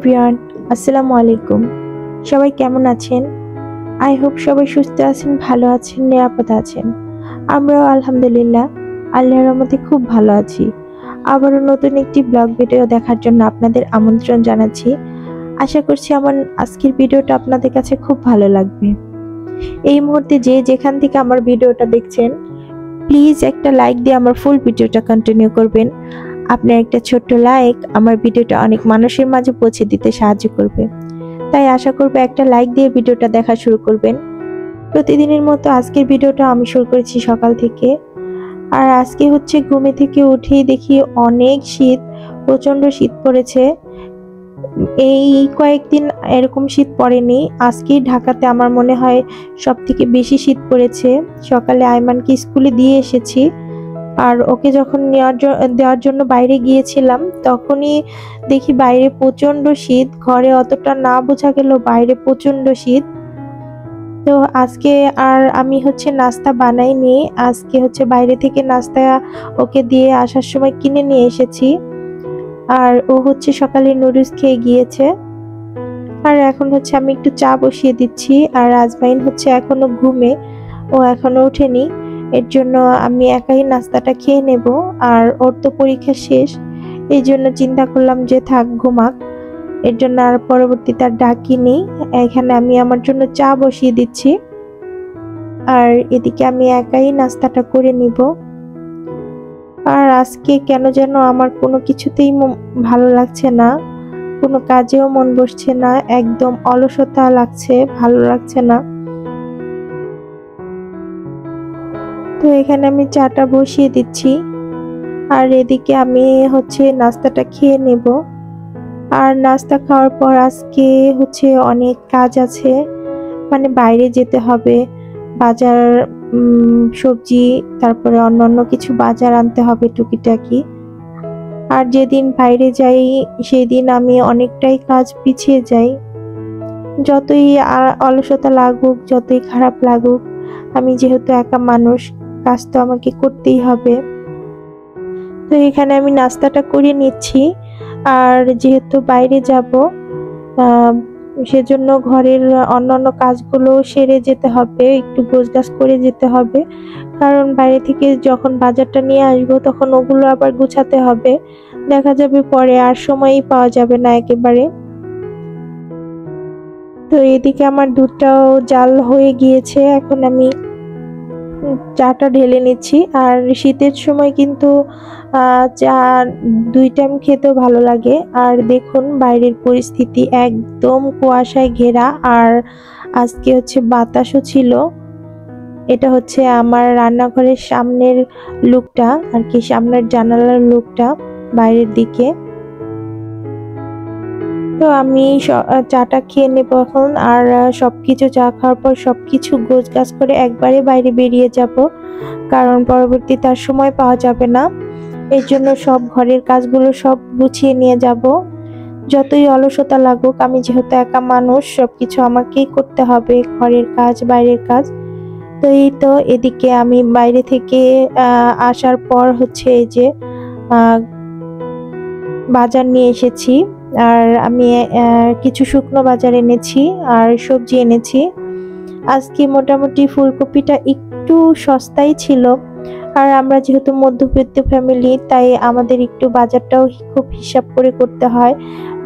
Everyone, আসসালামু আলাইকুম। সবাই কেমন আছেন? আই হোপ সবাই সুস্থ আছেন, ভালো আছেন, নিরাপদ আছেন। আমরাও আলহামদুলিল্লাহ আল্লাহর রহমতে খুব ভালো আছি। আবারও নতুন একটি ব্লগ ভিডিও দেখার জন্য আপনাদের আমন্ত্রণ জানাচ্ছি। আশা করছি আমার আজকের ভিডিওটা আপনাদের কাছে খুব ভালো লাগবে। এই মুহূর্তে যে যেখান থেকে আমার ভিডিওটা দেখছেন, প্লিজ একটা লাইক দিয়ে আমার ফুল ভিডিওটা কন্টিনিউ করবেন। আপনার একটা ছোট্ট লাইক আমার ভিডিওটা অনেক মানুষের মাঝে পৌঁছে দিতে সাহায্য করবে। তাই আশা করব একটা লাইক দিয়ে ভিডিওটা দেখা শুরু করবেন। প্রতিদিনের মতো আজকের ভিডিওটা আমি শুরু করেছি সকাল থেকে। আর আজকে হচ্ছে ঘুমে থেকে উঠেই দেখি অনেক শীত, প্রচন্ড শীত পড়েছে। এই কয়েকদিন এরকম শীত পড়েনি। আজকেই ঢাকাতে আমার মনে হয় সব থেকে বেশি শীত পড়েছে। সকালে আইমানকে স্কুলে দিয়ে এসেছি, আর ওকে যখন দেওয়ার জন্য বাইরে গিয়েছিলাম তখনই দেখি বাইরে প্রচন্ড শীত। ঘরে অতটা না বোঝা গেল বাইরে প্রচন্ড শীত। তো আজকে আর আমি হচ্ছে নাস্তা বানাইনি। আজকে হচ্ছে বাইরে থেকে নাস্তা ওকে দিয়ে আসার সময় কিনে নিয়ে এসেছি। আর ও হচ্ছে সকালে নুডলস খেয়ে গিয়েছে। আর এখন হচ্ছে আমি একটু চা বসিয়ে দিচ্ছি। আর আজমাইন হচ্ছে এখনো ঘুমে, ও এখনো ওঠেনি। এর জন্য আমি একাই নাস্তাটা খেয়ে নেব। আর ওর তো পরীক্ষা শেষ, এই জন্য চিন্তা করলাম যে থাক ঘুমাক। এর জন্য আর পরবর্তীতে আর ডাকিনি। এখানে আমি আমার জন্য চা বসিয়ে দিচ্ছি, আর এদিকে আমি একাই নাস্তাটা করে নিব। আর আজকে কেন যেন আমার কোনো কিছুতেই ভালো লাগছে না, কোনো কাজেও মন বসছে না, একদম অলসতা লাগছে, ভালো লাগছে না। তো এখানে আমি চাটা বসিয়ে দিচ্ছি, আর এদিকে আমি হচ্ছে নাস্তাটা খেয়ে নেব। আর নাস্তা খাওয়ার পর আজকে হচ্ছে অনেক কাজ আছে, মানে বাইরে যেতে হবে, বাজার, সবজি, তারপরে অন্যান্য কিছু বাজার আনতে হবে টুকিটাকি। আর যেদিন বাইরে যাই সেদিন আমি অনেকটাই কাজ পিছিয়ে যাই। যতই অলসতা লাগুক, যতই খারাপ লাগুক, আমি যেহেতু একা মানুষ, কাজ তো আমাকে করতেই হবে। তো এখানে আমি নাস্তাটা করে নিচ্ছি। আর যেহেতু বাইরে যাব, সেজন্য ঘরের অন্যান্য কাজগুলো সেরে যেতে হবে, একটু গোছগাছ করে যেতে হবে। কারণ বাইরে থেকে যখন বাজারটা নিয়ে আসবো তখন ওগুলো আবার গুছাতে হবে, দেখা যাবে পরে আর সময়ই পাওয়া যাবে না একেবারে। তো এদিকে আমার দুধটাও জাল হয়ে গিয়েছে, এখন আমি চাটা ঢেলে নিচ্ছি। আর শীতের সময় কিন্তু চা 2 টাইম খেতেও ভালো লাগে। আর দেখুন বাইরের পরিস্থিতি একদম কুয়াশায় ঘেরা, আর আজকে হচ্ছে বাতাসও ছিল। এটা হচ্ছে আমার রান্নাঘরের সামনের লুকটা, আর কি সামনের জানালার লুকটা বাইরের দিকে। তো আমি চাটা খেয়ে নেব এখন। আর সবকিছু চা খাওয়ার পর সবকিছু গোছগাছ করে একবারে বাইরে বেরিয়ে যাব, কারণ পরবর্তী তার সময় পাওয়া যাবে না। এর জন্য সব ঘরের কাজগুলো সব গুছিয়ে নিয়ে যাব। যতই অলসতা লাগুক, আমি যেহেতু একা মানুষ, সবকিছু আমাকেই করতে হবে, ঘরের কাজ, বাইরের কাজ। তো এই তো এদিকে আমি বাইরে থেকে আসার পর হচ্ছে এই যে বাজার নিয়ে এসেছি। আর আমি কিছু শুকনো বাজার এনেছি আর সবজি এনেছি। আজকে মোটামুটি ফুলকপিটা একটু সস্তাই ছিল। আর আমরা যেহেতু মধ্যবিত্ত ফ্যামিলি, তাই আমাদের একটু বাজারটাও খুব হিসাব করে করতে হয়।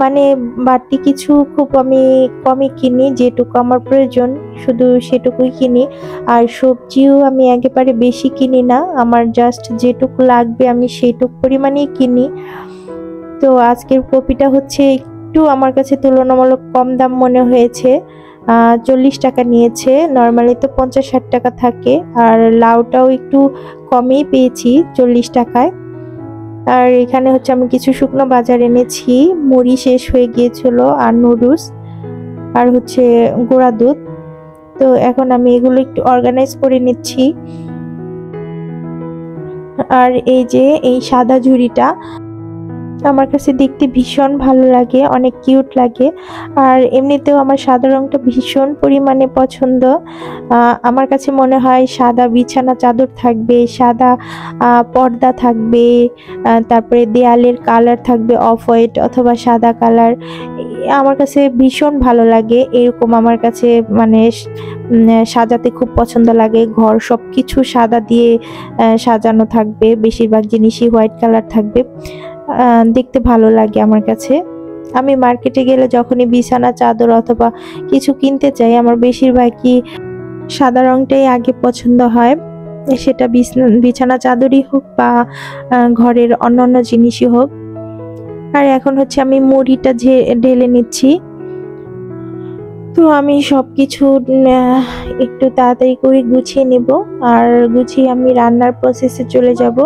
মানে বাড়তি কিছু খুব আমি কমই কিনি, যেটুকু আমার প্রয়োজন শুধু সেটুকুই কিনি। আর সবজিও আমি একেবারে বেশি কিনি না, আমার জাস্ট যেটুকু লাগবে আমি সেইটুকু পরিমাণেই কিনি। তো আজকের কপিটা হচ্ছে একটু আমার কাছে তুলনামূলক কম দাম মনে হয়েছে। 40 টাকা নিয়েছে, নর্মালি তো 50-60 টাকা থাকে। আর লাউটাও একটু কমই পেয়েছি 40 টাকায়। আর এখানে হচ্ছে আমি কিছু শুকনো বাজার এনেছি, মুড়ি শেষ হয়ে গিয়েছিল, আর নুডলস, আর হচ্ছে গুঁড়া দুধ। তো এখন আমি এগুলো একটু অর্গানাইজ করে নিচ্ছি। আর এই যে এই সাদা ঝুড়িটা, আমার কাছে দেখতে ভীষণ ভালো লাগে, অনেক কিউট লাগে। আর এমনিতেও আমার সাদা রংটা ভীষণ পরিমাণে পছন্দ। আমার কাছে মনে হয় সাদা বিছানা চাদর থাকবে, সাদা পর্দা থাকবে, তারপরে দেয়ালের কালার থাকবে অফ হোয়াইট অথবা সাদা কালার। আমার কাছে ভীষণ ভালো লাগে এরকম। আমার কাছে মানে সাজাতে খুব পছন্দ লাগে। ঘর সবকিছু সাদা দিয়ে সাজানো থাকবে, বেশিরভাগ জিনিসই হোয়াইট কালার থাকবে, দেখতে ভালো লাগে আমার কাছে। আমি মার্কেটে গেলে যখনই বিছানা চাদর অথবা কিছু কিনতে চাই, আমার বেশিরভাগই সাদা রংটাই আগে পছন্দ হয়, সেটা বিছানা চাদরই হোক বা ঘরের অন্যান্য জিনিসই হোক। আর এখন হচ্ছে আমি মুড়িটা ঢেলে নিচ্ছি। তো আমি সবকিছু একটু তাড়াতাড়ি করে গুছিয়ে নেব, আর গুছিয়ে আমি রান্নার প্রসেসে চলে যাব।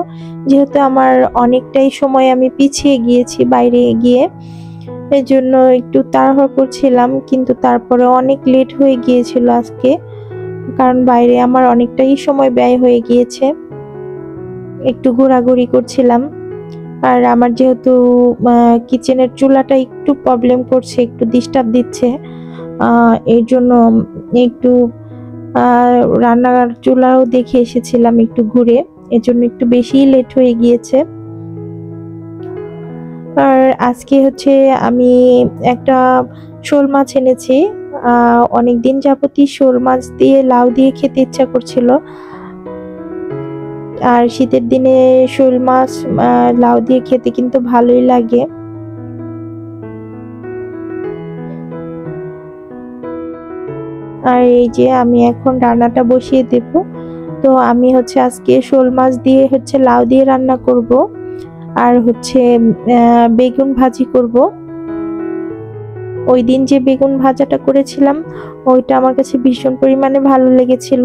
যেহেতু আমার অনেকটাই সময় আমি পিছিয়ে গিয়েছি বাইরে গিয়ে, এর জন্য একটু তাড়াহুড়ো করছিলাম, কিন্তু তারপরে অনেক লেট হয়ে গিয়েছিল আজকে, কারণ বাইরে আমার অনেকটাই সময় ব্যয় হয়ে গিয়েছে। একটু ঘোরাঘুরি করছিলাম। আর আমার যেহেতু কিচেনের চুলাটা একটু প্রবলেম করছে, একটু ডিস্টার্ব দিচ্ছে, এর জন্য একটু রান্নার চুলাও দেখে এসেছিলাম একটু ঘুরে, এর জন্য একটু বেশি লেট হয়ে গিয়েছে। আর আজকে হচ্ছে আমি একটা শোল মাছ এনেছি। অনেকদিন যাবতই শোল মাছ দিয়ে লাউ দিয়ে খেতে ইচ্ছা করছিল। আর শীতের দিনে শোল মাছ লাউ দিয়ে খেতে কিন্তু ভালোই লাগে। আর এই যে আমি এখন রান্নাটা বসিয়ে দেব। তো আমি হচ্ছে আজকে শোল মাছ দিয়ে হচ্ছে লাউ দিয়ে রান্না করব, আর হচ্ছে বেগুন ভাজি করব। ওই দিন যে বেগুন ভাজাটা করেছিলাম ওইটা আমার কাছে ভীষণ পরিমাণে ভালো লেগেছিল।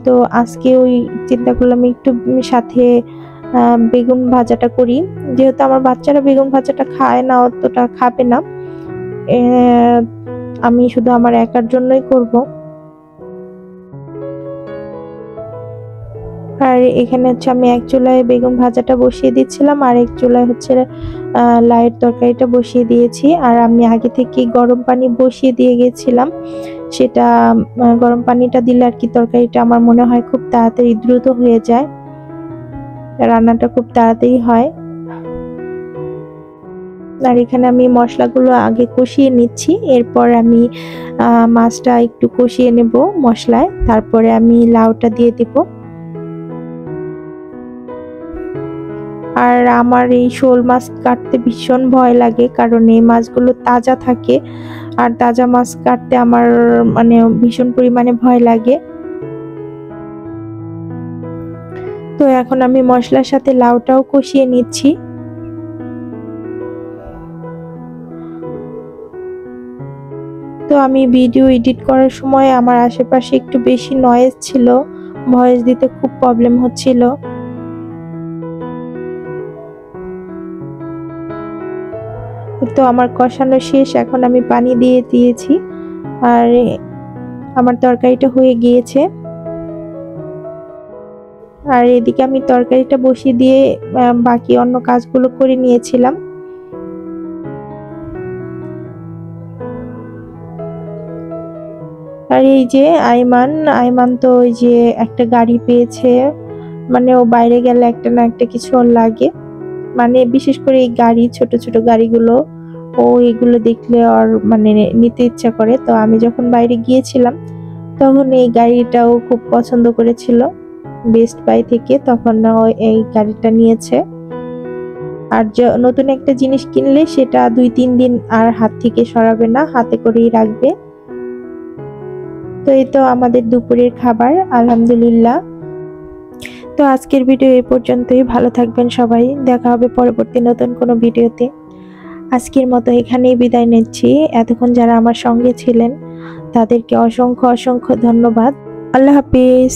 তো আজকে ওই চিন্তা করলাম একটু সাথে বেগুন ভাজাটা করি, যেহেতু আমার বাচ্চারা বেগুন ভাজাটা খায় না, অতটা খাবে না, আমি শুধু আমার একার জন্যই করব। আর এখানে হচ্ছে আমি এক চুলায় বেগুন ভাজাটা বসিয়ে দিচ্ছিলাম, আর এক চুলায় হচ্ছে লাউয়ের তরকারিটা বসিয়ে দিয়েছি। আর আমি আগে থেকে গরম পানি বসিয়ে দিয়ে গেছিলাম, সেটা গরম পানিটা দিলে আর কি তরকারিটা আমার মনে হয় খুব তাড়াতাড়ি দ্রুত হয়ে যায়, রান্নাটা খুব তাড়াতাড়ি হয়। আর এখানে আমি মশলাগুলো আগে কষিয়ে নিচ্ছি, এরপর আমি মাছটা একটু কষিয়ে নেব মশলায়, তারপরে আমি লাউটা দিয়ে দেব। আর আমার এই শোল মাছ কাটতে ভীষণ ভয় লাগে, কারণ এই মাছগুলো তাজা থাকে, আর তাজা মাছ কাটতে আমার মানে ভীষণ পরিমাণে ভয় লাগে। তো এখন আমি মশলার সাথে লাউটাও কষিয়ে নিচ্ছি। তো আমি ভিডিও এডিট করার সময় আমার আশেপাশে একটু বেশি নয়েজ ছিল, ভয়েস দিতে খুব প্রবলেম হচ্ছিল। তো আমার কষানো শেষ, এখন আমি পানি দিয়ে দিয়েছি, আর আমার তরকারিটা হয়ে গিয়েছে। আর এদিকে আমি তরকারিটা বসিয়ে দিয়ে বাকি অন্য কাজগুলো করে নিয়েছিলাম। আর এই যে আইমান তো ওই যে একটা গাড়ি পেয়েছে, মানে ও বাইরে গেলে একটা না একটা কিছু ওর লাগে, মানে বিশেষ করে এই গাড়ি, ছোট ছোট গাড়িগুলো ও এগুলো দেখলে ওর মানে নিতে ইচ্ছা করে। তো আমি যখন বাইরে গিয়েছিলাম তখন এই গাড়িটাও খুব পছন্দ করেছিল বেস্ট বাই থেকে, তখন ও এই গাড়িটা নিয়েছে। আর নতুন একটা জিনিস কিনলে সেটা 2-3 দিন আর হাত থেকে সরাবে না, হাতে করেই রাখবে। তো এই তো আমাদের দুপুরের খাবার, আলহামদুলিল্লাহ। তো আজকের ভিডিও এই পর্যন্তই। ভালো থাকবেন সবাই, দেখা হবে পরবর্তী নতুন কোনো ভিডিওতে। আজকের মতো এখানেই বিদায় নিচ্ছি। এতক্ষণ যারা আমার সঙ্গে ছিলেন তাদেরকে অসংখ্য অসংখ্য ধন্যবাদ। আল্লাহ হাফিজ।